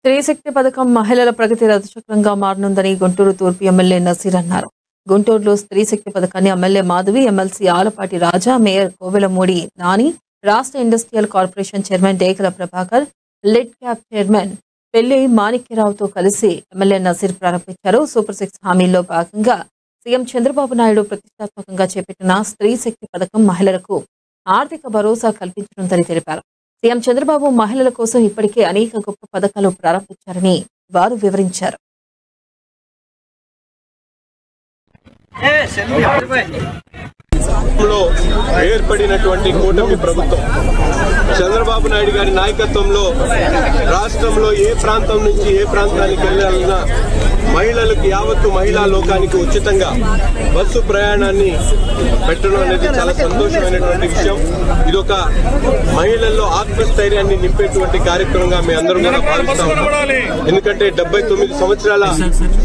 స్త్రీశక్తి పథకం మహిళల ప్రగతి రథచక్రంగా మారనుందని గుంటూరు తూర్పు ఎమ్మెల్యే నసీర్ అన్నారు. గుంటూరులో స్త్రీశక్తి పథకాన్ని MLA Madhavi, MLC Alapati Raja, mayor Kovelamudi Nani, రాష్ట్ర industrial corporation chairman Dekala Prabhakar, LIDCAP chairman పెళ్లి మాణిక్యరావుతో కలిసి ఎమ్మెల్యే నసీర్ ప్రారంభించారు. సూపర్ 6 హామీల్లో భాగంగా సీఎం చంద్రబాబు నాయుడు ప్రతిష్టాత్మకంగా చేపట్టిన స్త్రీశక్తి పథకం మహిళలకు ఆర్థిక భరోసా కల్పించనుందని తెలిపారు. సీఎం చంద్రబాబు మహిళల కోసం ఇప్పటికే అనేక గొప్ప పథకాలు ప్రారంభించారని వారు వివరించారు. ఏర్పడినటువంటి కూటమి ప్రభుత్వం చంద్రబాబు నాయుడు గారి నాయకత్వంలో రాష్ట్రంలో ఏ ప్రాంతం నుంచి ఏ ప్రాంతానికి వెళ్ళాలన్నా మహిళలకు యావత్తు మహిళా లోకానికి ఉచితంగా బస్సు ప్రయాణాన్ని పెట్టడం అనేది చాలా సంతోషమైనటువంటి విషయం. ఇదొక మహిళల్లో ఆత్మస్థైర్యాన్ని నింపేటువంటి కార్యక్రమంగా మీ అందరం కూడా భావిస్తా ఉన్నాం. ఎందుకంటే 79 సంవత్సరాల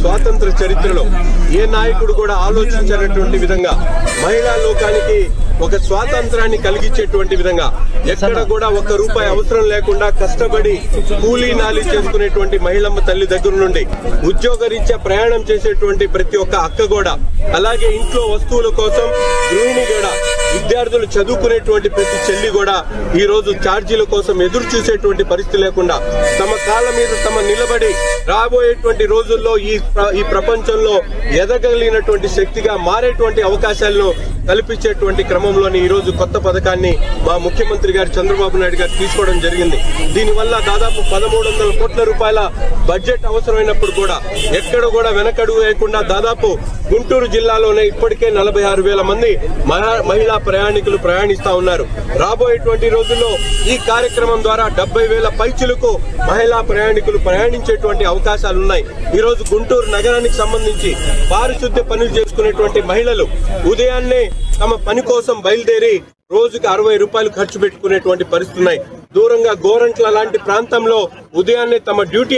స్వాతంత్ర చరిత్రలో ఏ నాయకుడు కూడా ఆలోచించినటువంటి విధంగా మహిళా లోకానికి ఒక స్వాతంత్రాన్ని కలిగించేటువంటి విధంగా ఎక్కడ కూడా ₹1 అవసరం లేకుండా కష్టపడి కూలీ నాలి చేసుకునేటువంటి మహిళమ్మ తల్లి దగ్గర నుండి ఉద్యోగరీత్యా ప్రయాణం చేసేటువంటి ప్రతి ఒక్క అక్క కూడా, అలాగే ఇంట్లో వస్తువుల కోసం గృహిణి కూడా, విద్యార్థులు చదువుకునేటువంటి ప్రతి చెల్లి కూడా ఈ రోజు ఛార్జీల కోసం ఎదురు చూసేటువంటి పరిస్థితి లేకుండా తమ కాళ్ళ మీద తమ నిలబడి రాబోయేటువంటి రోజుల్లో ఈ ప్రపంచంలో ఎదగలిగినటువంటి శక్తిగా మారేటువంటి అవకాశాలను కల్పించేటువంటి క్రమంలోని ఈ రోజు కొత్త పథకాన్ని మా ముఖ్యమంత్రి గారు చంద్రబాబు నాయుడు గారు తీసుకోవడం జరిగింది. దీనివల్ల దాదాపు 1300 కోట్ల రూపాయల బడ్జెట్ అవసరమైనప్పుడు కూడా ఎక్కడ కూడా వెనకడుగు వేయకుండా దాదాపు గుంటూరు జిల్లాలోనే ఇప్పటికే 46,000 మంది మహిళా ప్రయాణికులు ప్రయాణిస్తా ఉన్నారు. రాబోయేటువంటి రోజుల్లో ఈ కార్యక్రమం ద్వారా 70,000 పైచులకు మహిళా ప్రయాణికులు ప్రయాణించేటువంటి అవకాశాలు ఉన్నాయి. ఈ రోజు గుంటూరు నగరానికి సంబంధించి పారిశుద్ధ్య పనులు చేసుకునేటువంటి మహిళలు ఉదయాన్నే తమ పని కోసం బయలుదేరి రోజుకి ₹60 ఖర్చు పెట్టుకునేటువంటి పరిస్థితి ఉన్నాయి. దూరంగా గోరంట్ల లాంటి ప్రాంతంలో ఉదయాన్నే తమ డ్యూటీ